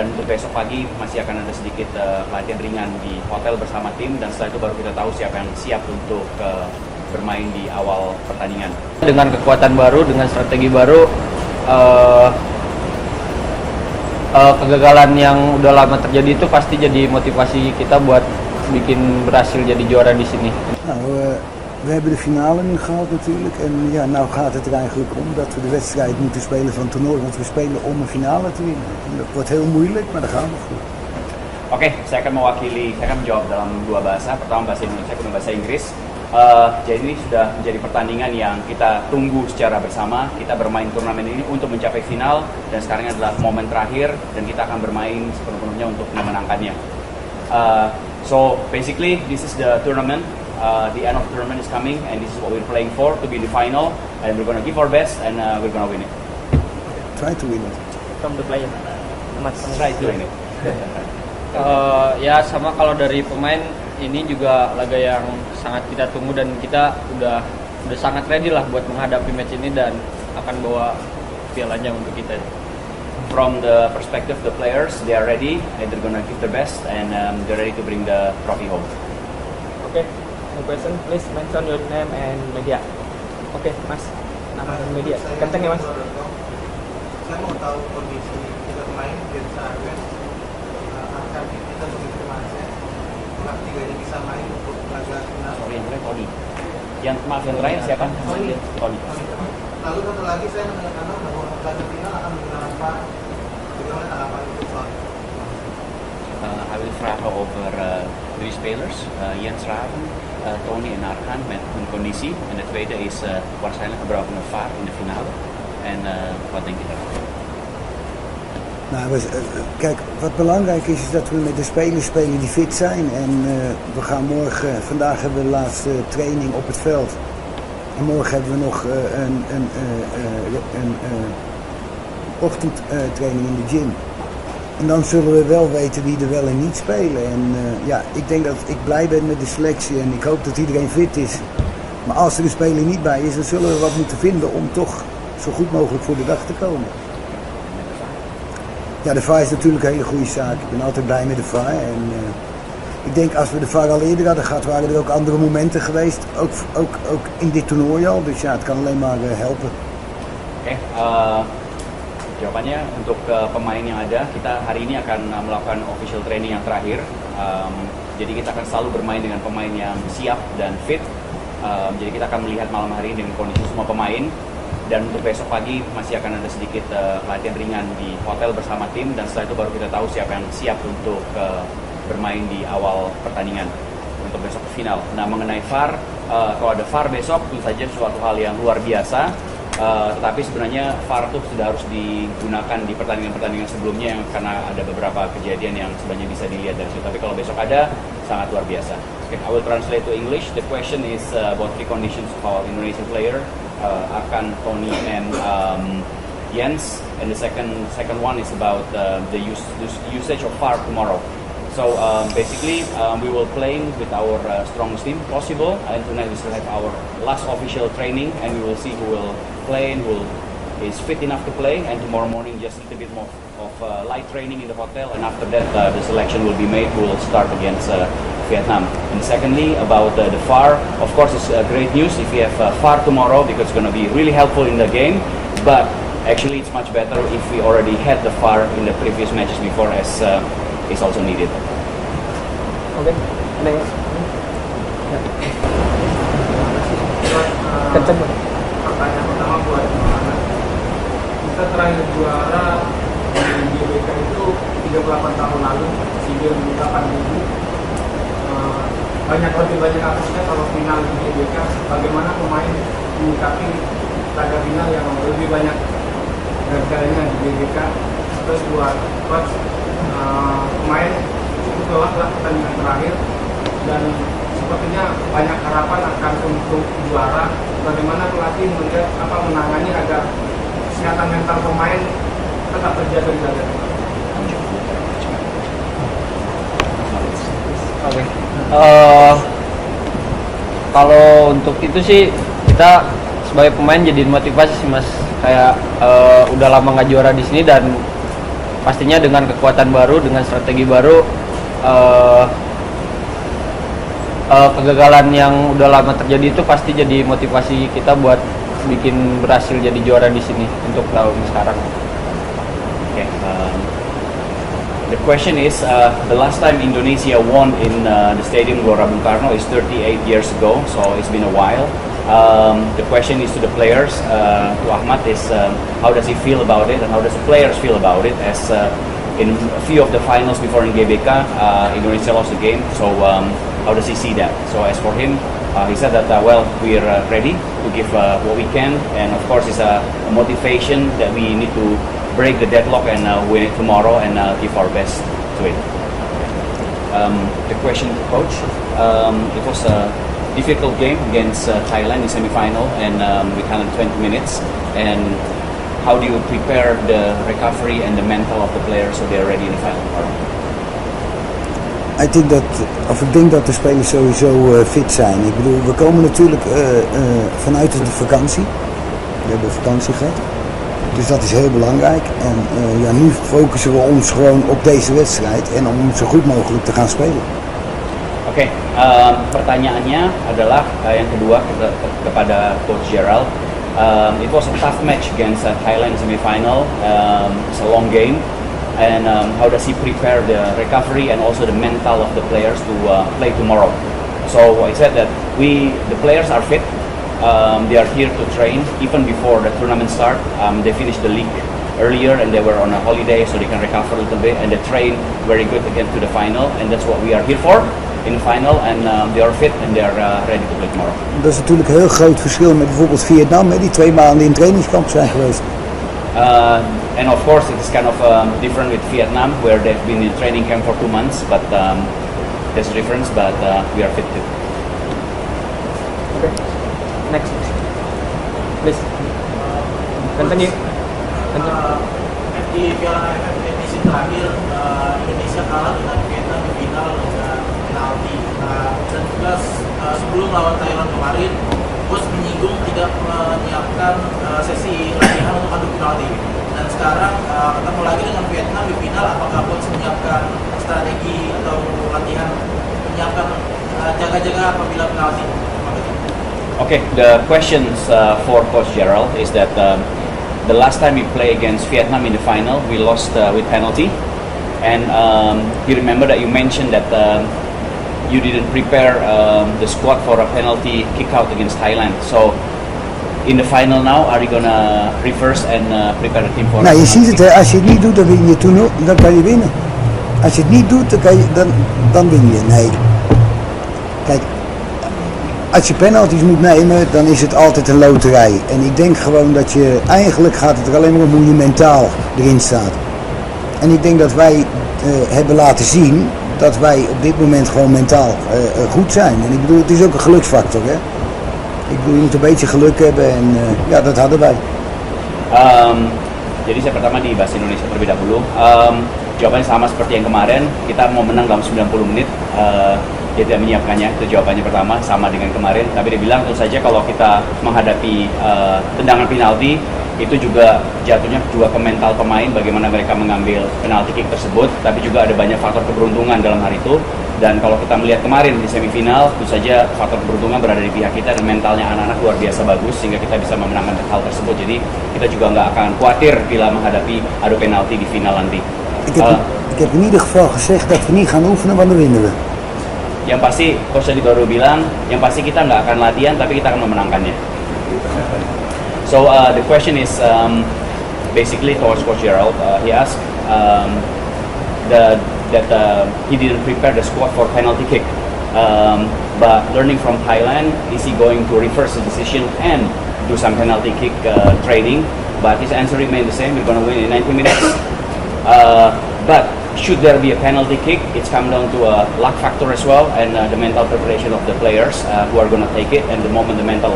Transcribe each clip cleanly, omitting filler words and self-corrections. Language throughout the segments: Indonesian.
Dan untuk besok pagi masih akan ada sedikit latihan ringan di hotel bersama tim, dan setelah itu baru kita tahu siapa yang siap untuk bermain di awal pertandingan. Dengan kekuatan baru, dengan strategi baru, kegagalan yang udah lama terjadi itu pasti jadi motivasi kita buat bikin berhasil jadi juara di sini. Nou, we hebben de finale nu gehad natuurlijk en ja, nou gaat het er eigenlijk om dat we de wedstrijd moeten spelen van het toernooi, want we spelen om een finale te winnen. En dat wordt heel moeilijk, maar dat gaan we goed. Oke, saya akan menjawab dalam dua bahasa. Pertama bahasa Indonesia, kedua bahasa Inggris. Jadi ini sudah menjadi pertandingan yang kita tunggu secara bersama. Kita bermain turnamen ini untuk mencapai final, dan sekarang adalah momen terakhir dan kita akan bermain sepenuh-penuhnya untuk memenangkannya. So basically this is the tournament. The end of the tournament is coming, and this is what we're playing for, to be in the final, and we're gonna give our best, and we're gonna win it. Try to win it. From the player, Try to win it. Ya sama, kalau dari pemain ini juga laga yang sangat kita tunggu, dan kita udah sangat ready lah buat menghadapi match ini dan akan bawa pialanya untuk kita. From the perspective of the players, they are ready, and they're gonna give their best, and they're ready to bring the trophy home. Okay. No question, please mention your name and media. Oke, Mas. Nama dan media. Kenceng ya, Mas. Saya mau tahu kondisi kita pemain Jens Arven, akan kita begitu masnya, apakah tiganya bisa main untuk laga final? Sorry, yang terakhir Tony. Yang maaf, yang terakhir siapa? Tony. Tony. Lalu satu lagi saya mendengar bahwa laga final akan menggunakan VAR. Bagaimana tanggapan itu soal? I will vragen over drie spelers, Jens Raven, Tony en Arkan met hun conditie. En de tweede is waarschijnlijk gebruiken van VAR in de finale. En wat denk je daarvan? Nou, kijk, wat belangrijk is dat we met de spelers spelen die fit zijn. En we gaan vandaag hebben we de laatste training op het veld. En morgen hebben we nog een ochtendtraining in de gym. En dan zullen we wel weten wie er wel en niet spelen. En ja, ik denk dat ik blij ben met de selectie en ik hoop dat iedereen fit is. Maar als er een speler niet bij is, dan zullen we wat moeten vinden om toch zo goed mogelijk voor de dag te komen. Ja, de VAR is natuurlijk een hele goede zaak. Ik ben altijd blij met de VAR. En ik denk als we de VAR al eerder hadden gehad, waren er ook andere momenten geweest. Ook in dit toernooi al. Dus ja, het kan alleen maar helpen. Oke, jawabannya untuk pemain yang ada, kita hari ini akan melakukan official training yang terakhir. Jadi kita akan selalu bermain dengan pemain yang siap dan fit. Jadi kita akan melihat malam hari ini dengan kondisi semua pemain. Dan untuk besok pagi masih akan ada sedikit latihan ringan di hotel bersama tim, dan setelah itu baru kita tahu siapa yang siap untuk bermain di awal pertandingan untuk besok ke final. Nah, mengenai VAR, kalau ada VAR besok tentu saja suatu hal yang luar biasa. Tetapi sebenarnya VAR itu sudah harus digunakan di pertandingan-pertandingan sebelumnya, yang karena ada beberapa kejadian yang sebenarnya bisa dilihat dari situ. Tapi kalau besok ada, sangat luar biasa. Okay, I will translate to English. The question is about three conditions of our Indonesian player, Arkan, Tony, and Jens. And the second one is about the usage of VAR tomorrow. So basically, we will play with our strongest team possible, and tonight we still have our last official training, and we will see who will play and who is fit enough to play. And tomorrow morning, just a little bit more of light training in the hotel, and after that, the selection will be made. We will start against Vietnam. And secondly, about the VAR, of course, it's great news if we have VAR tomorrow, because it's going to be really helpful in the game. But actually, it's much better if we already had the VAR in the previous matches before, as is also needed. Oke, ada ya? Kenceng. Pertanyaan pertama buat Muhammad. Kita terakhir juara di GBK itu 38 tahun lalu, SEA Games 2008. Lebih banyak kasusnya kalau final di GBK. Bagaimana pemain menyikapi laga final yang lebih banyak gagalannya di GBK? Terus buat coach, pemain cukup lelah lah pertandingan terakhir, dan sepertinya banyak harapan akan untuk juara. Bagaimana pelatih melihat menangani agar kesehatan mental pemain tetap terjaga di laga final? Oke. Kalau untuk itu sih kita sebagai pemain jadi motivasi sih, Mas. Kayak udah lama nggak juara di sini, dan pastinya dengan kekuatan baru, dengan strategi baru, kegagalan yang udah lama terjadi itu pasti jadi motivasi kita buat bikin berhasil jadi juara di sini untuk tahun sekarang. Okay. The question is, the last time Indonesia won in the Stadium Gelora Bung Karno is 38 years ago, so it's been a while. The question is to the players, to Ahmad, is how does he feel about it, and how does the players feel about it? As in a few of the finals before in GBK, Indonesia lost the game. So how does he see that? So as for him, he said that well, we're ready to give what we can, and of course, it's a motivation that we need to break the deadlock and win it tomorrow and give our best to it. The question to coach, it was a difficult game against Thailand in semi-final, and we had 20 minutes. And how do you prepare the recovery and the mental of the players so they're ready in the final tomorrow? Ik denk dat de spelers sowieso fit zijn. Ik bedoel, we komen natuurlijk vanuit de vakantie. We hebben vakantie gehad. Dus dat is heel belangrijk. En ja, nu focussen we ons gewoon op deze wedstrijd en om zo goed mogelijk te gaan spelen. Oke, pertanyaannya adalah yang kedua kepada Coach Gerald. It was a tough match against Thailand semi-final. It's a long game. And how does he prepare the recovery and also the mental of the players to play tomorrow? So I said that the players are fit. They are here to train even before the tournament start. They finished the league earlier and they were on a holiday, so they can recover a little bit, and they train very good to get to the final, and that's what we are here for in the final, and they are fit and they are ready to play tomorrow. Dat is natuurlijk een heel groot verschil met bijvoorbeeld Vietnam, hè, die 2 maanden in trainingskamp zijn geweest. And of course it is kind of different with Vietnam, where they've been in training camp for 2 months, but there's a difference, but we are fit too. Okay. Next, please. Continue. Di Piala AFF edisi terakhir, Indonesia kalah dengan Vietnam di final dengan penalti. Dan juga sebelum lawan Thailand kemarin, bos menyinggung tidak menyiapkan sesi latihan untuk adu penalti. Dan sekarang ketemu lagi dengan Vietnam di final, apakah bos menyiapkan strategi atau latihan menyiapkan jaga-jaga apabila penalti? Okay, the questions for Coach Gerald is that the last time we played against Vietnam in the final, we lost with penalty. And you remember that you mentioned that you didn't prepare the squad for a penalty kick out against Thailand. So in the final now, are you gonna reverse and prepare the team for? Nou, je ziet het, hè, als je het niet doet, dan win je toernooi, dan kan je winnen. Als je het niet doet, dan win je. Nee. Kijk, als je penalties moet nemen, dan is het altijd een loterij. En ik denk gewoon dat eigenlijk gaat het er alleen maar om hoe je mentaal erin staat. En ik denk dat wij hebben laten zien dat wij op dit moment gewoon mentaal goed zijn. En ik bedoel, het is ook een geluksfactor, hè. Ik bedoel, je moet een beetje geluk hebben en ja, dat hadden wij. Jadi saya pertama di bahasa Indonesia terlebih dahulu. Jawabannya sama seperti yang kemarin, kita mau menang dalam 90 menit. Dia tidak menyiapkannya, itu jawabannya pertama, sama dengan kemarin. Tapi dia bilang tentu saja kalau kita menghadapi tendangan penalti, itu juga jatuhnya juga ke mental pemain, bagaimana mereka mengambil penalti kick tersebut. Tapi juga ada banyak faktor keberuntungan dalam hari itu. Dan kalau kita melihat kemarin di semifinal, tentu saja faktor keberuntungan berada di pihak kita dan mentalnya anak-anak luar biasa bagus sehingga kita bisa memenangkan hal tersebut. Jadi kita juga nggak akan khawatir bila menghadapi adu penalti di final nanti. Ik heb in ieder geval gezegd dat we niet gaan oefenen, want dan winnen we. Yang pasti, Coach tadi baru bilang, yang pasti kita nggak akan latihan, tapi kita akan memenangkannya. So the question is basically towards Coach Gerald. He asked that he didn't prepare the squad for penalty kick. But learning from Thailand, is he going to reverse the decision and do some penalty kick training? But his answer remained the same. We're going to win in 90 minutes. But should there be a penalty kick, it's come down to a luck factor as well, and the mental preparation of the players who are going to take it. And the moment the mental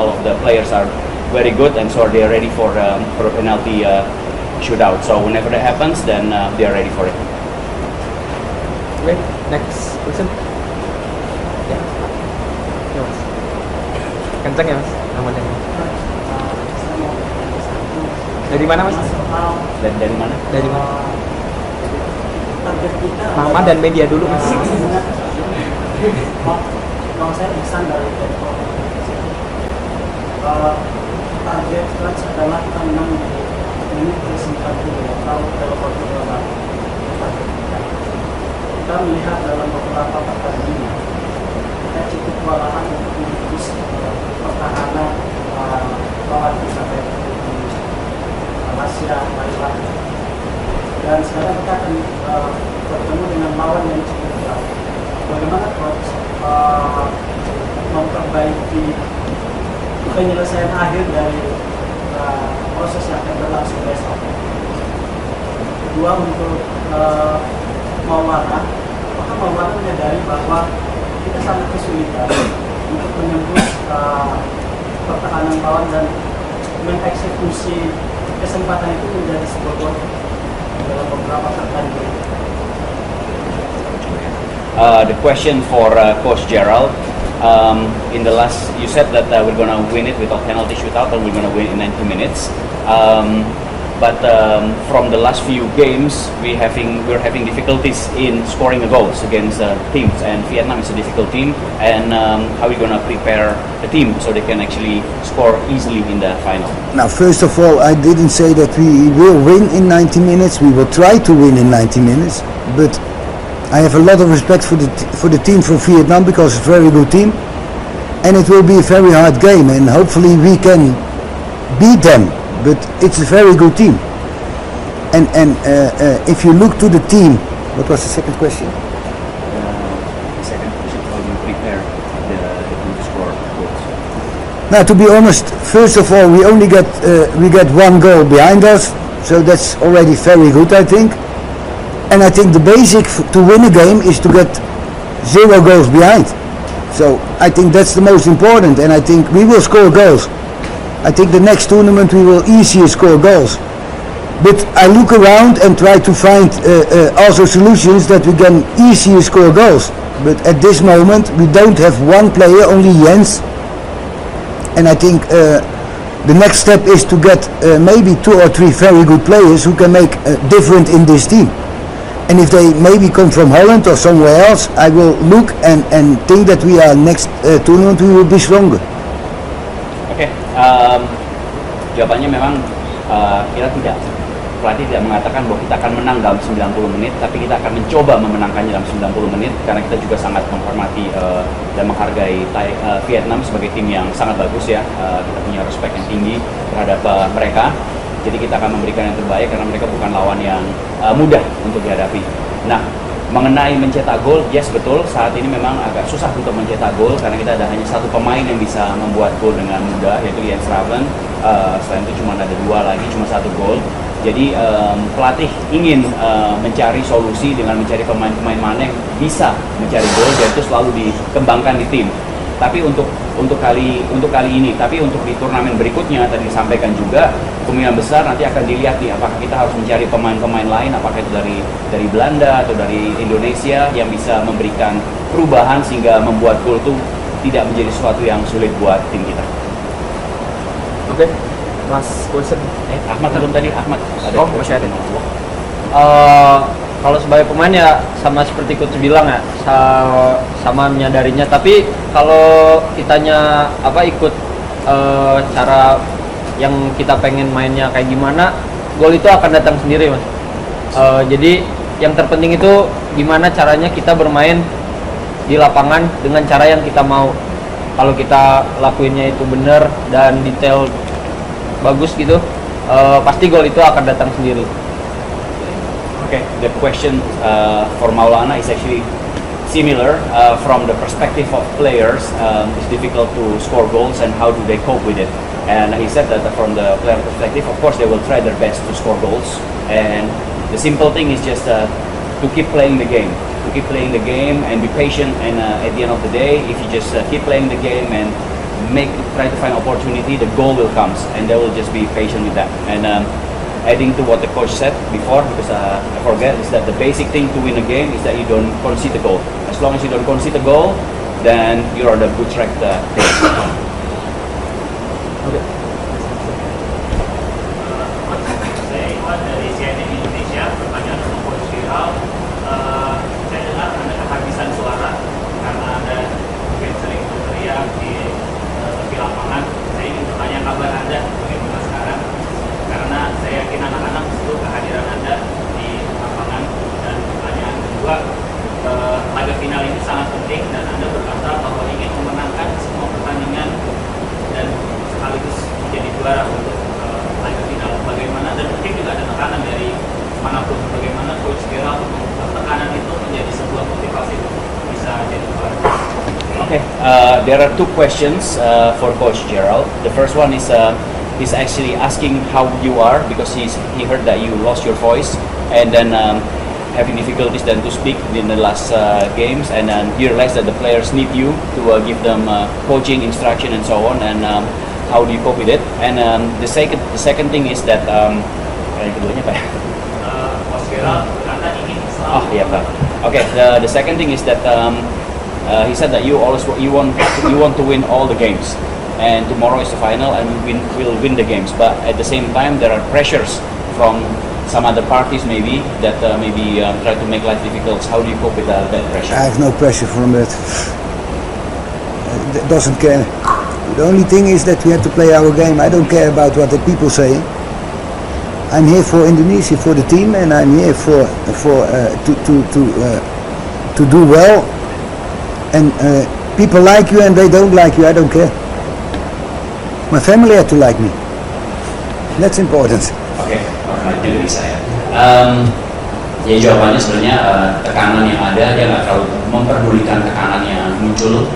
of the players are very good, and so they are ready for a penalty shootout. So whenever that happens, then they are ready for it. Okay, next person. Ya, ya mas. Kencang ya mas, namanya. Dari mana Mas? Dari mana? Dari mana? Target kita. Nama dan media dulu Mas. Kalau saya Ihsan dari Telkom. Target clutch adalah kita menang di menit ke-90 atau Telkom adalah target kita. Kita melihat dalam beberapa pertandingan kita cukup kewalahan untuk memutus pertahanan lawan kita baik itu di Malaysia, Thailand. Dan sekarang kita akan bertemu dengan lawan yang cukup berat. Bagaimana coach memperbaiki penyelesaian akhir dari proses yang akan berlangsung besok? Kedua, untuk Maulana, maka Maulana menyadari bahwa kita sangat kesulitan untuk menembus pertahanan lawan dan mengeksekusi kesempatan itu menjadi sebuah gol dalam beberapa pertandingan. The question for Coach Gerald. In the last, you said that we're gonna win it without penalty shootout, and we're gonna win in 90 minutes. But from the last few games, we're having difficulties in scoring the goals against teams, and Vietnam is a difficult team. And how are we gonna prepare the team so they can actually score easily in the final? Now, first of all, I didn't say that we will win in 90 minutes. We will try to win in 90 minutes, but I have a lot of respect for the team from Vietnam because it's a very good team, and it will be a very hard game, and hopefully we can beat them. But it's a very good team, and if you look to the team, what was the second question? The second question, how do you prepare the team to score goals? Now, to be honest, first of all, we only get one goal behind us, so that's already very good, I think. And I think the basic to win a game is to get 0 goals behind. So I think that's the most important, and I think we will score goals. I think the next tournament we will easier score goals. But I look around and try to find also solutions that we can easier score goals. But at this moment we don't have one player, only Jens. And I think the next step is to get maybe 2 or 3 very good players who can make a difference in this team. And if they maybe come from Holland or somewhere else, I will look and think that we are next tournament we will be stronger. Oke, jawabannya memang pelatih tidak mengatakan bahwa kita akan menang dalam 90 menit, tapi kita akan mencoba memenangkannya dalam 90 menit karena kita juga sangat menghormati dan menghargai Vietnam sebagai tim yang sangat bagus ya. Kita punya respect yang tinggi terhadap mereka. Jadi kita akan memberikan yang terbaik karena mereka bukan lawan yang mudah untuk dihadapi. Nah, mengenai mencetak gol, yes betul, saat ini memang agak susah untuk mencetak gol karena kita ada hanya 1 pemain yang bisa membuat gol dengan mudah, yaitu Jens Raven. Selain itu cuma ada 2 lagi, cuma 1 gol. Jadi pelatih ingin mencari solusi dengan mencari pemain-pemain mana yang bisa mencari gol, dan itu selalu dikembangkan di tim. Tapi untuk kali ini, tapi untuk di turnamen berikutnya tadi disampaikan juga kemungkinan besar nanti akan dilihat nih apakah kita harus mencari pemain-pemain lain, apakah itu dari Belanda atau dari Indonesia yang bisa memberikan perubahan sehingga membuat gol itu tidak menjadi sesuatu yang sulit buat tim kita. Oke, Mas question. Ahmad belum tadi, Ahmad ada. Oh, masih ada. Kalau sebagai pemain ya sama seperti coach bilang ya, sama menyadarinya. Tapi kalau kitanya ikut cara yang kita pengen mainnya kayak gimana, gol itu akan datang sendiri mas. Jadi yang terpenting itu gimana caranya kita bermain di lapangan dengan cara yang kita mau. Kalau kita lakuinnya itu benar dan detail bagus gitu, pasti gol itu akan datang sendiri. Okay, the question for Maulana is actually similar. From the perspective of players, it's difficult to score goals and how do they cope with it. And he said that from the player perspective, of course, they will try their best to score goals. And the simple thing is just to keep playing the game. To keep playing the game and be patient. And at the end of the day, if you just keep playing the game and try to find opportunity, the goal will come. And they will just be patient with that. And adding to what the coach said before, because I forget, is that the basic thing to win a game is that you don't concede a goal. As long as you don't concede a goal, then you're on the good track to Okay. kedua, laga final ini sangat penting dan Anda berkata bahwa ingin memenangkan semua pertandingan dan sekaligus menjadi juara untuk laga final. Bagaimana, dan mungkin juga ada tekanan dari manapun, bagaimana Coach Gerald untuk tekanan itu menjadi sebuah motivasi untuk bisa jadi juara? Okay, there are two questions for Coach Gerald. The first one is he's actually asking how you are because he heard that you lost your voice and then having difficulties then to speak in the last games, and then he realized that the players need you to give them coaching, instruction, and so on. And how do you cope with it? And the second thing is that yang keduanya apa ya? Coach Gerald berkata ingin selalu. Oh iya Pak. Okay, the second thing is that he said that you want to win all the games, and tomorrow is the final, and we'll win the games. But at the same time, there are pressures from some other parties maybe that maybe try to make life difficult. How do you cope with that pressure? I have no pressure from that. Doesn't care. The only thing is that we have to play our game. I don't care about what the people say. I'm here for Indonesia, for the team, and I'm here to do well. And people like you and they don't like you, I don't care. My family had to like me. That's important. Oke, itu bisa ya. Ya jawabannya sebenarnya tekanan yang ada, dia nggak terlalu memperdulikan tekanan yang muncul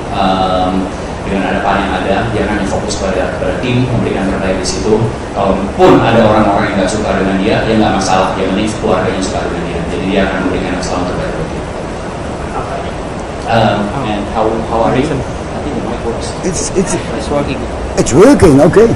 dengan ada pan yang ada. Dia hanya fokus pada tim, memberikan terbaik di situ. Kalaupun ada orang-orang yang nggak suka dengan dia nggak masalah. Yang penting keluarganya suka dengan dia. Jadi dia akan memberikan yang selalu terbaik buat dia. And how are you? I think the mic works. It's working. It's working, okay.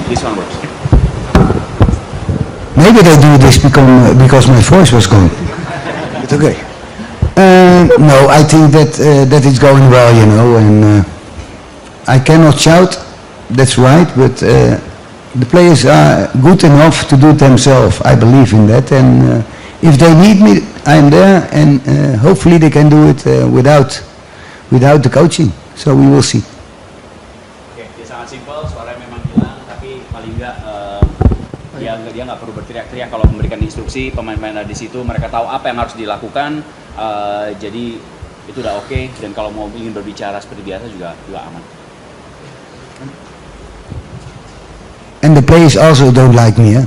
This one works. Maybe they do this because my voice was gone. But okay. No, I think that it's going well, you know, and I cannot shout, that's right, but the players are good enough to do it themselves. I believe in that, and if they need me, I'm there, and hopefully they can do it without the coaching. So we will see. Oke, dia sangat simpel, suaranya memang hilang, tapi paling enggak dia nggak perlu berteriak-teriak kalau memberikan instruksi. Pemain-pemain ada di situ, mereka tahu apa yang harus dilakukan, jadi itu udah oke. Dan kalau mau ingin berbicara seperti biasa juga aman. And the players also don't like me, eh?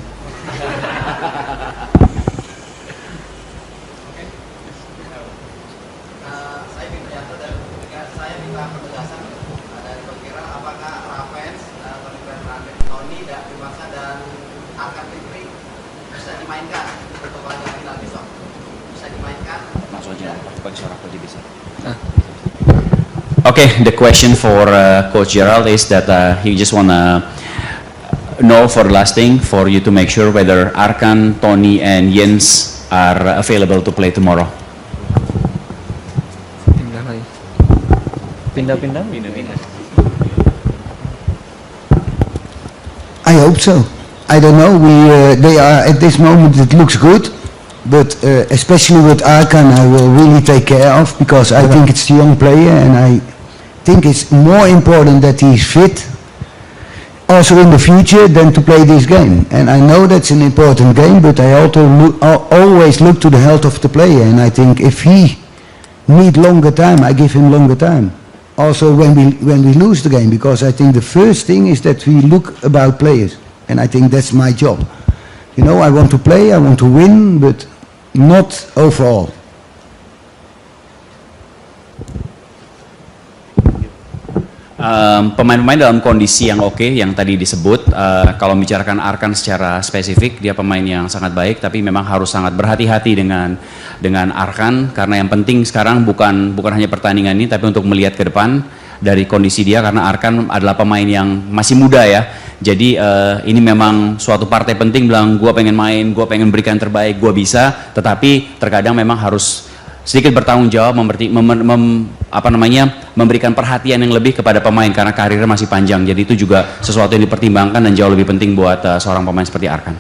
Saya minta penjelasan dari Coach Gerald, apakah Raffens, Tony, dan Arkan Fikri bisa dimainkan untuk laga final besok? Bisa dimainkan? Langsung aja, pakai suara Coach bisa. Okay, the question for Coach Gerald is that he just wanna know for the last thing for you to make sure whether Arkan, Tony, and Jens are available to play tomorrow. Pindah. I hope so. I don't know. They are at this moment. It looks good, but especially with Arkan, I will really take care of because I think it's a young player, and I think it's more important that he's fit, also in the future, than to play this game. And I know that's an important game, but I also always look to the health of the player, and I think if he need longer time, I give him longer time. Also when we lose the game, because I think the first thing is that we look about players, and I think that's my job. You know, I want to play, I want to win, but not overall. Pemain-pemain dalam kondisi yang oke, yang tadi disebut. Kalau membicarakan Arkan secara spesifik, dia pemain yang sangat baik, tapi memang harus sangat berhati-hati dengan Arkan, karena yang penting sekarang bukan hanya pertandingan ini, tapi untuk melihat ke depan dari kondisi dia, karena Arkan adalah pemain yang masih muda ya. Jadi ini memang suatu partai penting, bilang gue pengen main, gue pengen berikan terbaik, gue bisa, tetapi terkadang memang harus sedikit bertanggung jawab, memberikan perhatian yang lebih kepada pemain karena karirnya masih panjang. Jadi itu juga sesuatu yang dipertimbangkan dan jauh lebih penting buat seorang pemain seperti Arkan.